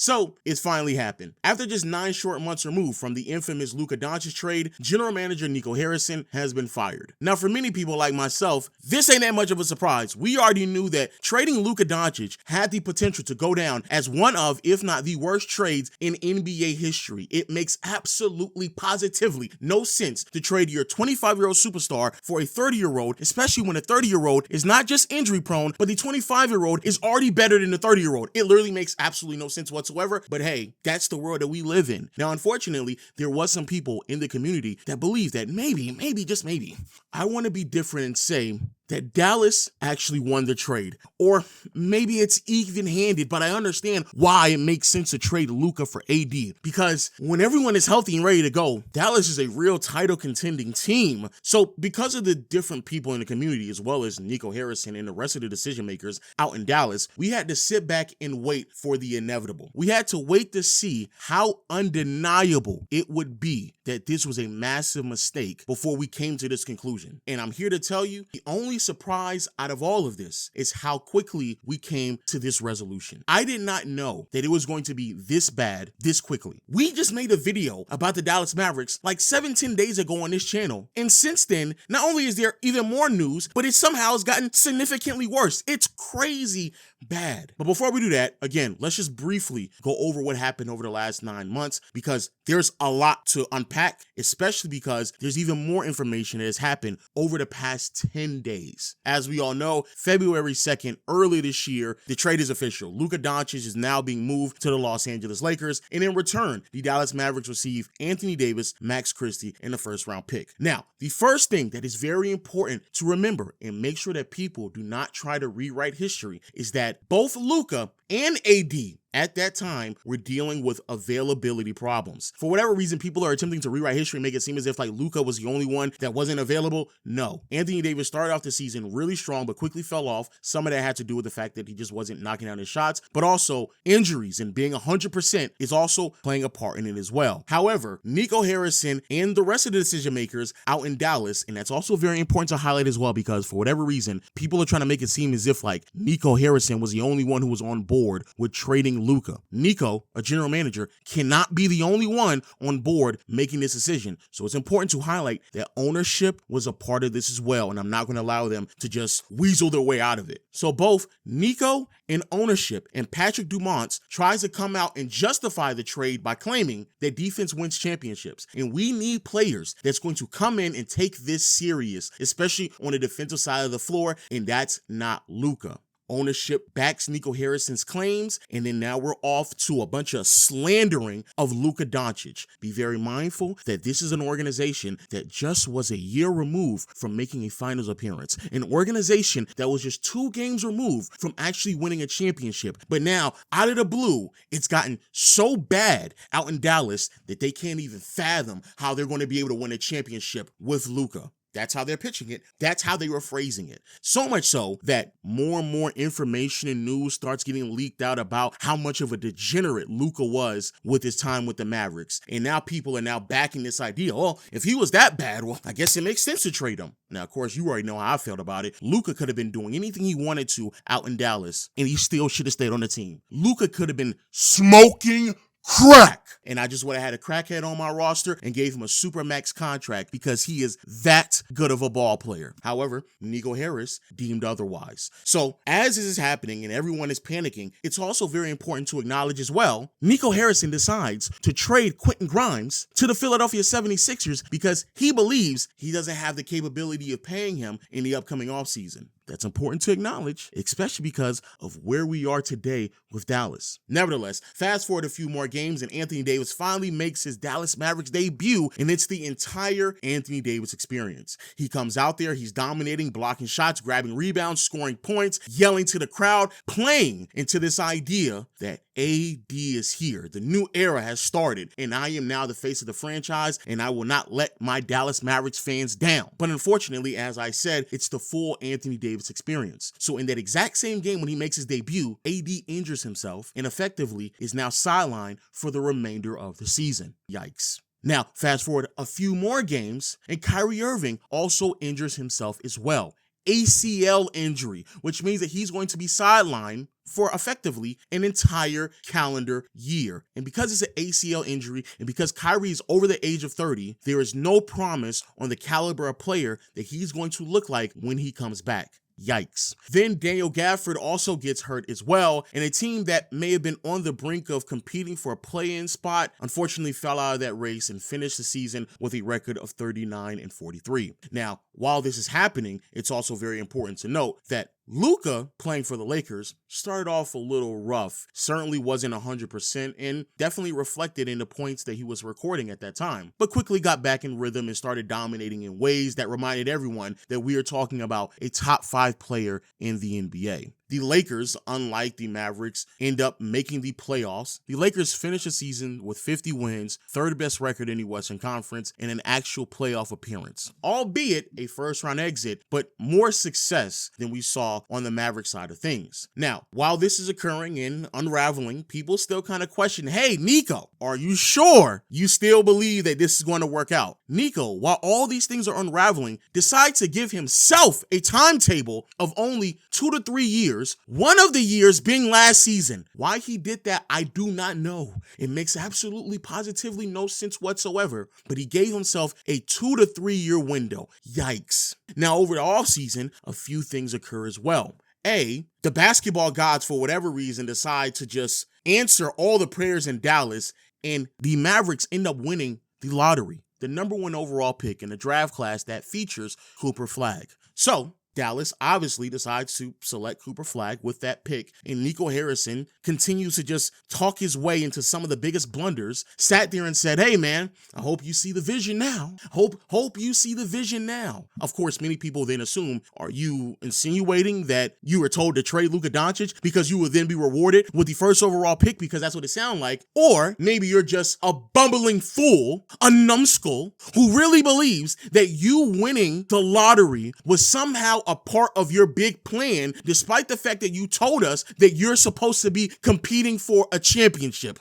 So it's finally happened. After just 9 short months removed from the infamous Luka Doncic trade, general manager Nico Harrison has been fired. Now, for many people like myself, this ain't that much of a surprise. We already knew that trading Luka Doncic had the potential to go down as one of, if not the worst trades in NBA history. It makes absolutely positively no sense to trade your 25-year-old superstar for a 30-year-old, especially when a 30-year-old is not just injury prone, but the 25-year-old is already better than the 30-year-old. It literally makes absolutely no sense whatsoever, but hey, that's the world that we live in. Now, unfortunately, there was some people in the community that believe that maybe, just maybe, I want to be different and say that Dallas actually won the trade. Or maybe it's even-handed, but I understand why it makes sense to trade Luka for AD. Because when everyone is healthy and ready to go, Dallas is a real title contending team. So because of the different people in the community, as well as Nico Harrison and the rest of the decision makers out in Dallas, we had to sit back and wait for the inevitable. We had to wait to see how undeniable it would be that this was a massive mistake before we came to this conclusion. And I'm here to tell you, the only surprise out of all of this is how quickly we came to this resolution. I did not know that it was going to be this bad this quickly. We just made a video about the Dallas Mavericks like 7-10 days ago on this channel. And since then, not only is there even more news, but it somehow has gotten significantly worse. It's crazy bad. But before we do that, again, let's just briefly go over what happened over the last 9 months, because there's a lot to unpack, especially because there's even more information that has happened over the past 10 days. As we all know, February 2nd, early this year, the trade is official. Luka Doncic is now being moved to the Los Angeles Lakers, and in return, the Dallas Mavericks receive Anthony Davis, Max Christie, and a first-round pick. Now, the first thing that is very important to remember and make sure that people do not try to rewrite history is that both Luka and AD at that time were dealing with availability problems. For whatever reason, people are attempting to rewrite history and make it seem as if like Luka was the only one that wasn't available. No. Anthony Davis started off the season really strong, but quickly fell off. Some of that had to do with the fact that he just wasn't knocking down his shots, but also injuries and being 100% is also playing a part in it as well. However, Nico Harrison and the rest of the decision makers out in Dallas, and that's also very important to highlight as well, because for whatever reason, people are trying to make it seem as if like Nico Harrison was the only one who was on board with trading Luka. Nico, a general manager, cannot be the only one on board making this decision. So it's important to highlight that ownership was a part of this as well, and I'm not going to allow them to just weasel their way out of it. So both Nico and ownership and Patrick Dumont tries to come out and justify the trade by claiming that defense wins championships. And we need players that's going to come in and take this serious, especially on the defensive side of the floor, and that's not Luka. Ownership backs Nico Harrison's claims, and then now we're off to a bunch of slandering of Luka Doncic. Be very mindful that this is an organization that just was a year removed from making a finals appearance, an organization that was just 2 games removed from actually winning a championship. But now, out of the blue, it's gotten so bad out in Dallas that they can't even fathom how they're going to be able to win a championship with Luka. That's how they're pitching it. That's how they were phrasing it. So much so that more and more information and news starts getting leaked out about how much of a degenerate Luka was with his time with the Mavericks. And now people are now backing this idea. Oh, if he was that bad, well, I guess it makes sense to trade him. Now, of course, you already know how I felt about it. Luka could have been doing anything he wanted to out in Dallas, and he still should have stayed on the team. Luka could have been smoking crack. And I just would have had a crackhead on my roster and gave him a super max contract because he is that good of a ball player. However, Nico Harris deemed otherwise. So as this is happening and everyone is panicking, it's also very important to acknowledge as well, Nico Harrison decides to trade Quentin Grimes to the Philadelphia 76ers because he believes he doesn't have the capability of paying him in the upcoming offseason. That's important to acknowledge, especially because of where we are today with Dallas. Nevertheless, fast forward a few more games and Anthony Davis finally makes his Dallas Mavericks debut, and it's the entire Anthony Davis experience. He comes out there, he's dominating, blocking shots, grabbing rebounds, scoring points, yelling to the crowd, playing into this idea that AD is here. The new era has started, and I am now the face of the franchise, and I will not let my Dallas Mavericks fans down. But unfortunately, as I said, it's the full Anthony Davis experience. So in that exact same game when he makes his debut, AD injures himself and effectively is now sidelined for the remainder of the season. Yikes. Now, fast forward a few more games, and Kyrie Irving also injures himself as well. ACL injury, which means that he's going to be sidelined for effectively an entire calendar year. And because it's an ACL injury and because Kyrie is over the age of 30, there is no promise on the caliber of player that he's going to look like when he comes back. Yikes. Then Daniel Gafford also gets hurt as well, and a team that may have been on the brink of competing for a play-in spot unfortunately fell out of that race and finished the season with a record of 39-43. Now, while this is happening, it's also very important to note that Luka, playing for the Lakers, started off a little rough, certainly wasn't 100% and definitely reflected in the points that he was recording at that time, but quickly got back in rhythm and started dominating in ways that reminded everyone that we are talking about a top 5 player in the NBA. The Lakers, unlike the Mavericks, end up making the playoffs. The Lakers finish the season with 50 wins, third best record in the Western Conference, and an actual playoff appearance, albeit a first-round exit, but more success than we saw on the Maverick side of things. Now, while this is occurring and unraveling, people still kind of question, hey, Nico, are you sure you still believe that this is going to work out? Nico, while all these things are unraveling, decides to give himself a timetable of only 2 to 3 years, one of the years being last season. Why he did that, I do not know. It makes absolutely positively no sense whatsoever, but he gave himself a 2 to 3 year window. Yikes. Now, over the offseason, a few things occur as well. The basketball gods, for whatever reason, decide to just answer all the prayers in Dallas, and the Mavericks end up winning the lottery, the number 1 overall pick in the draft class that features Cooper Flagg. So, Dallas obviously decides to select Cooper Flagg with that pick, and Nico Harrison continues to just talk his way into some of the biggest blunders, sat there and said, hey man, I hope you see the vision now. Hope you see the vision now. Of course, many people then assume, are you insinuating that you were told to trade Luka Doncic because you would then be rewarded with the first overall pick, because that's what it sounded like? Or maybe you're just a bumbling fool, a numbskull, who really believes that you winning the lottery was somehow a part of your big plan, despite the fact that you told us that you're supposed to be competing for a championship.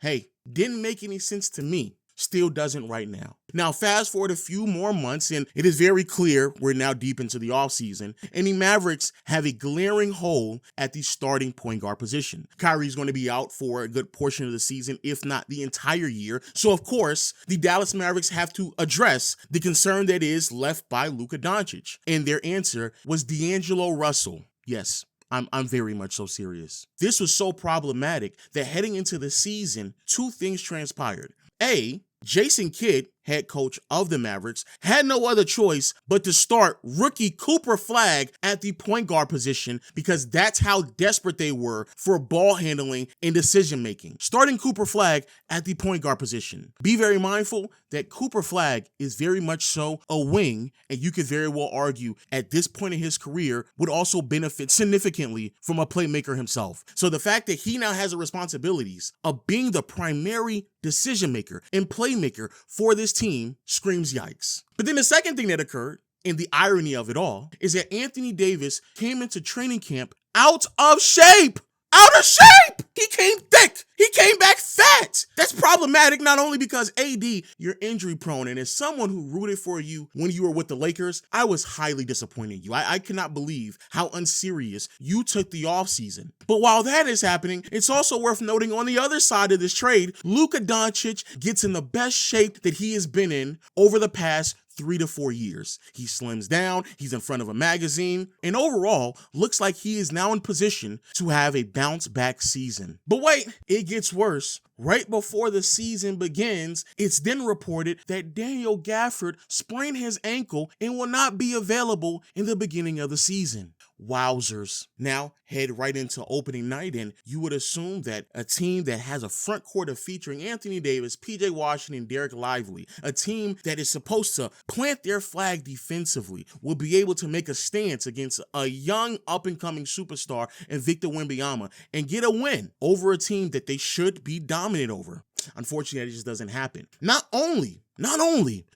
Hey, didn't make any sense to me. Still doesn't right now. Now, fast forward a few more months, and it is very clear we're now deep into the offseason, and the Mavericks have a glaring hole at the starting point guard position. Kyrie's going to be out for a good portion of the season, if not the entire year. So, of course, the Dallas Mavericks have to address the concern that is left by Luka Doncic. And their answer was D'Angelo Russell. Yes, I'm very much so serious. This was so problematic that heading into the season, 2 things transpired. Jason Kidd, head coach of the Mavericks, had no other choice but to start rookie Cooper Flagg at the point guard position, because that's how desperate they were for ball handling and decision making. Starting Cooper Flagg at the point guard position. Be very mindful that Cooper Flagg is very much so a wing, and you could very well argue at this point in his career would also benefit significantly from a playmaker himself. So the fact that he now has the responsibilities of being the primary decision maker and playmaker for this team screams yikes. But then the second thing that occurred, and the irony of it all, is that Anthony Davis came into training camp out of shape. Out of shape! He came thick. He came back fat. That's problematic, not only because AD, you're injury prone, and as someone who rooted for you when you were with the Lakers, I was highly disappointed in you. I cannot believe how unserious you took the offseason. But while that is happening, it's also worth noting on the other side of this trade, Luka Doncic gets in the best shape that he has been in over the past 3 to 4 years. He slims down, he's in front of a magazine, and overall looks like he is now in position to have a bounce back season. But wait, it gets worse. Right before the season begins, it's then reported that Daniel Gafford sprained his ankle and will not be available in the beginning of the season. Wowzers. Now head right into opening night, and you would assume that a team that has a front court of featuring Anthony Davis, PJ Washington, Derek Lively, a team that is supposed to plant their flag defensively, will be able to make a stance against a young up-and-coming superstar in Victor Wembanyama and get a win over a team that they should be dominant over. Unfortunately, that just doesn't happen. Not only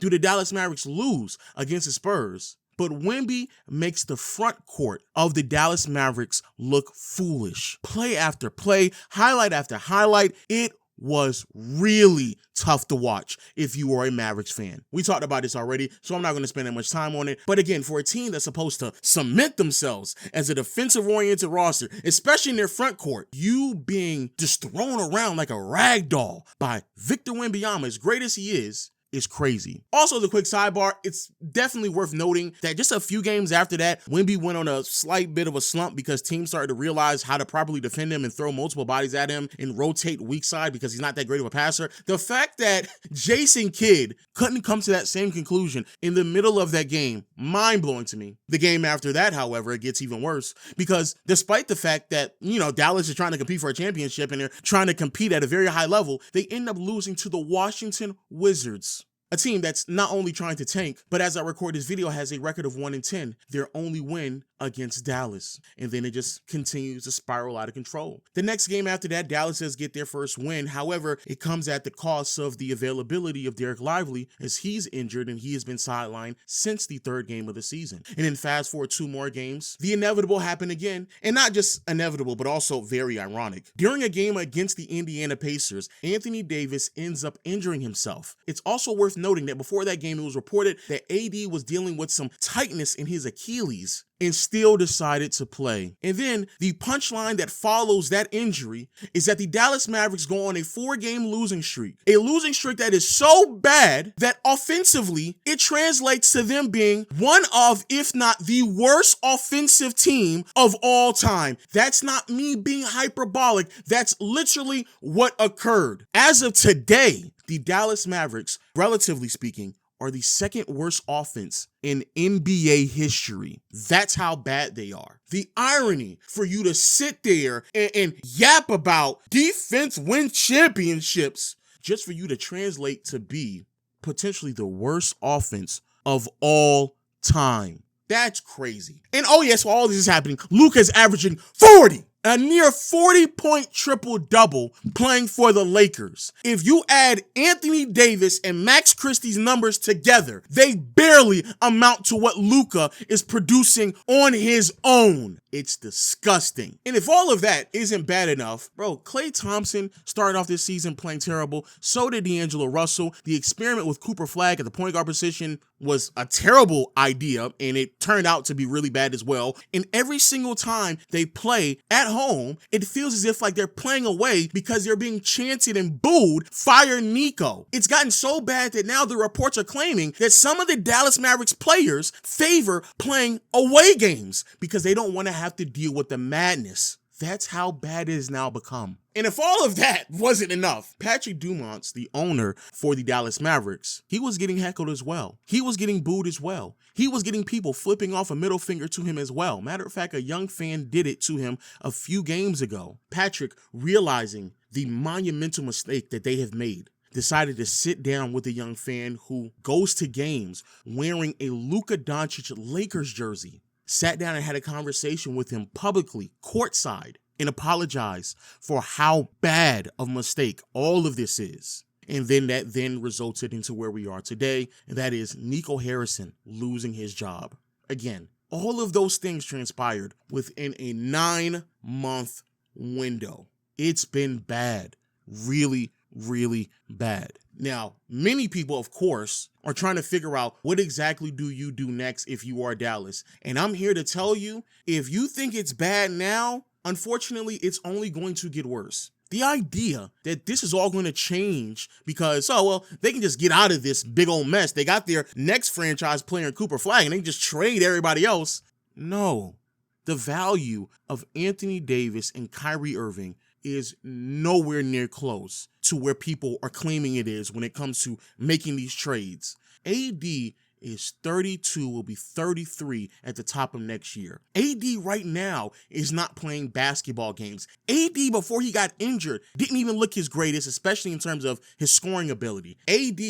do the Dallas Mavericks lose against the Spurs, but Wemby makes the front court of the Dallas Mavericks look foolish. Play after play, highlight after highlight, it was really tough to watch if you were a Mavericks fan. We talked about this already, so I'm not going to spend that much time on it. But again, for a team that's supposed to cement themselves as a defensive-oriented roster, especially in their front court, you being just thrown around like a rag doll by Victor Wembanyama, as great as he is crazy. Also, the quick sidebar, it's definitely worth noting that just a few games after that, Wemby went on a slight bit of a slump because teams started to realize how to properly defend him and throw multiple bodies at him and rotate weak side because he's not that great of a passer. The fact that Jason Kidd couldn't come to that same conclusion in the middle of that game, mind-blowing to me. The game after that, however, it gets even worse because despite the fact that, Dallas is trying to compete for a championship and they're trying to compete at a very high level, they end up losing to the Washington Wizards. A team that's not only trying to tank, but as I record this video, has a record of 1-10. Their only win against Dallas. And then it just continues to spiral out of control. The next game after that, Dallas does get their first win. However, it comes at the cost of the availability of Derek Lively as he's injured and he has been sidelined since the third game of the season. And then fast forward 2 more games, the inevitable happened again. And not just inevitable, but also very ironic. During a game against the Indiana Pacers, Anthony Davis ends up injuring himself. It's also worth noting that before that game, it was reported that AD was dealing with some tightness in his Achilles and still decided to play. And then the punchline that follows that injury is that the Dallas Mavericks go on a 4-game losing streak. A losing streak that is so bad that offensively, it translates to them being one of, if not the worst offensive team of all time. That's not me being hyperbolic. That's literally what occurred. As of today, the Dallas Mavericks, relatively speaking, are the second worst offense in NBA history. That's how bad they are. The irony for you to sit there and yap about defense win championships just for you to translate to be potentially the worst offense of all time. That's crazy. And oh yes, while all this is happening, Luka's averaging 40. A near 40-point triple-double playing for the Lakers. If you add Anthony Davis and Max Christie's numbers together, they barely amount to what Luka is producing on his own. It's disgusting. And if all of that isn't bad enough, bro, Klay Thompson started off this season playing terrible. So did D'Angelo Russell. The experiment with Cooper Flagg at the point guard position was a terrible idea, and it turned out to be really bad as well. And every single time they play at home, it feels as if like they're playing away because they're being chanted and booed, "Fire Nico." It's gotten so bad that now the reports are claiming that some of the Dallas Mavericks players favor playing away games because they don't want to have to deal with the madness. That's how bad it has now become. And if all of that wasn't enough, Patrick Dumont, the owner for the Dallas Mavericks, he was getting heckled as well. He was getting booed as well. He was getting people flipping off a middle finger to him as well. Matter of fact, a young fan did it to him a few games ago. Patrick, realizing the monumental mistake that they have made, decided to sit down with a young fan who goes to games wearing a Luka Doncic Lakers jersey, sat down and had a conversation with him publicly, courtside, and apologized for how bad of a mistake all of this is. And then that then resulted into where we are today, and that is Nico Harrison losing his job. Again, all of those things transpired within a 9-month window. It's been bad. Really, really bad. Now, many people, of course, are trying to figure out what exactly do you do next if you are Dallas. And I'm here to tell you, if you think it's bad now, unfortunately, it's only going to get worse. The idea that this is all going to change because, they can just get out of this big old mess. They got their next franchise player in Cooper Flagg and they can just trade everybody else. No. The value of Anthony Davis and Kyrie Irving is nowhere near close to where people are claiming it is when it comes to making these trades. AD is 32, will be 33 at the top of next year. AD right now is not playing basketball games. AD, before he got injured, didn't even look his greatest, especially in terms of his scoring ability. AD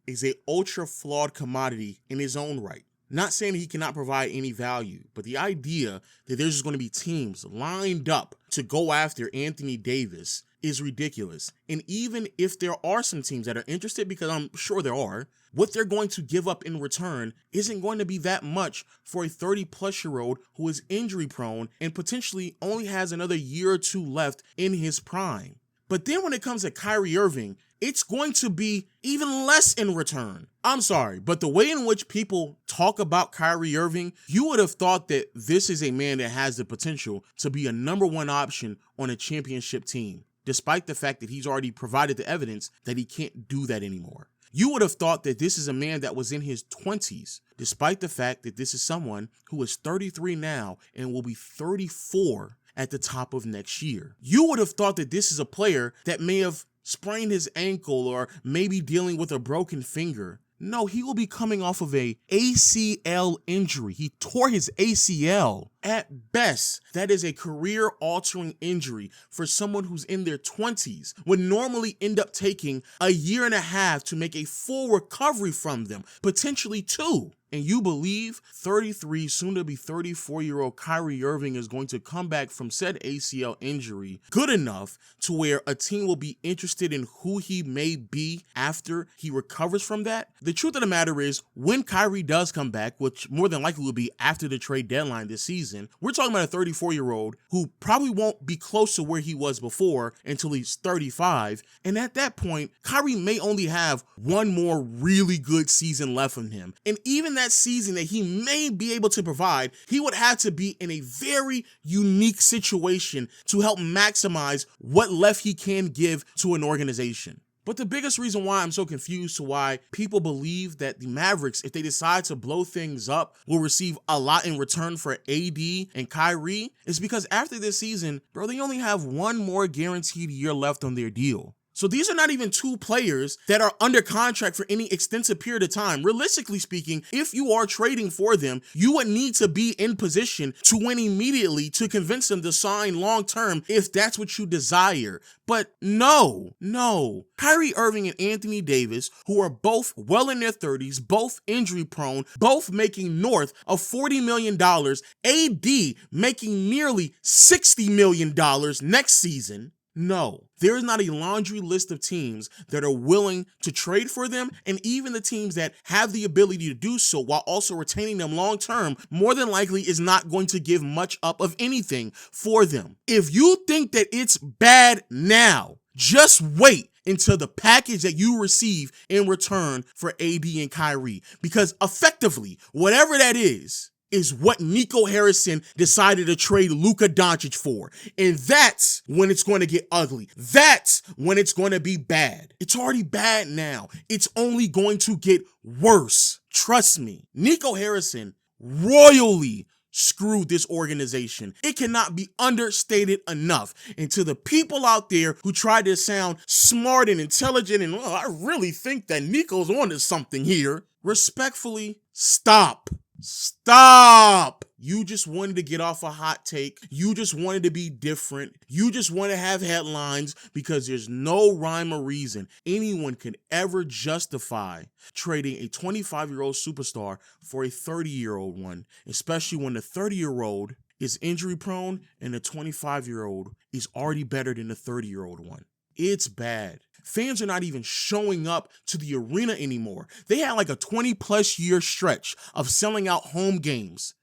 is an ultra flawed commodity in his own right. Not saying he cannot provide any value, but the idea that there's just going to be teams lined up to go after Anthony Davis is ridiculous. And even if there are some teams that are interested, because I'm sure there are, what they're going to give up in return isn't going to be that much for a 30-plus-year-old who is injury-prone and potentially only has another year or two left in his prime. But then when it comes to Kyrie Irving, it's going to be even less in return. I'm sorry, but the way in which people talk about Kyrie Irving, you would have thought that this is a man that has the potential to be a #1 option on a championship team, despite the fact that he's already provided the evidence that he can't do that anymore. You would have thought that this is a man that was in his 20s, despite the fact that this is someone who is 33 now and will be 34 at the top of next year. You would have thought that this is a player that may have sprained his ankle or maybe dealing with a broken finger. No, he will be coming off of a ACL injury. He tore his ACL. At best, that is a career-altering injury for someone who's in their 20s, would normally end up taking a year and a half to make a full recovery from them, potentially 2. And you believe 33, soon to be 34-year-old Kyrie Irving is going to come back from said ACL injury good enough to where a team will be interested in who he may be after he recovers from that? The truth of the matter is, when Kyrie does come back, which more than likely will be after the trade deadline this season, we're talking about a 34-year-old who probably won't be close to where he was before until he's 35. And at that point, Kyrie may only have one more really good season left in him. And even that season that he may be able to provide, he would have to be in a very unique situation to help maximize what left he can give to an organization. But the biggest reason why I'm so confused to why people believe that the Mavericks, if they decide to blow things up, will receive a lot in return for AD and Kyrie is because after this season, bro, they only have one more guaranteed year left on their deal. So these are not even 2 players that are under contract for any extensive period of time. Realistically speaking, if you are trading for them, you would need to be in position to win immediately to convince them to sign long-term if that's what you desire. But no. Kyrie Irving and Anthony Davis, who are both well in their 30s, both injury prone, both making north of $40 million, AD making nearly $60 million next season. No, there is not a laundry list of teams that are willing to trade for them, and even the teams that have the ability to do so while also retaining them long term, more than likely is not going to give much up of anything for them. If you think that it's bad now, just wait until the package that you receive in return for AD and Kyrie, because effectively, whatever that is what Nico Harrison decided to trade Luka Doncic for. And that's when it's going to get ugly. That's when it's going to be bad. It's already bad now. It's only going to get worse. Trust me. Nico Harrison royally screwed this organization. It cannot be understated enough. And to the people out there who try to sound smart and intelligent and, I really think that Nico's onto something here, respectfully, stop. You just wanted to get off a hot take. You just wanted to be different. You just want to have headlines because there's no rhyme or reason anyone can ever justify trading a 25-year-old superstar for a 30-year-old one, especially when the 30-year-old is injury prone and the 25-year-old is already better than the 30-year-old one. It's bad. Fans are not even showing up to the arena anymore. They had like a 20+ year stretch of selling out home games.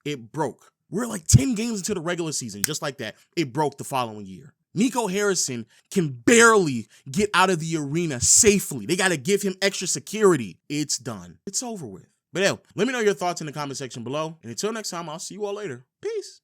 It broke. We're like 10 games into the regular season, just like that. It broke the following year. Nico Harrison can barely get out of the arena safely. They got to give him extra security. It's done. It's over with. But let me know your thoughts in the comment section below. And until next time, I'll see you all later. Peace.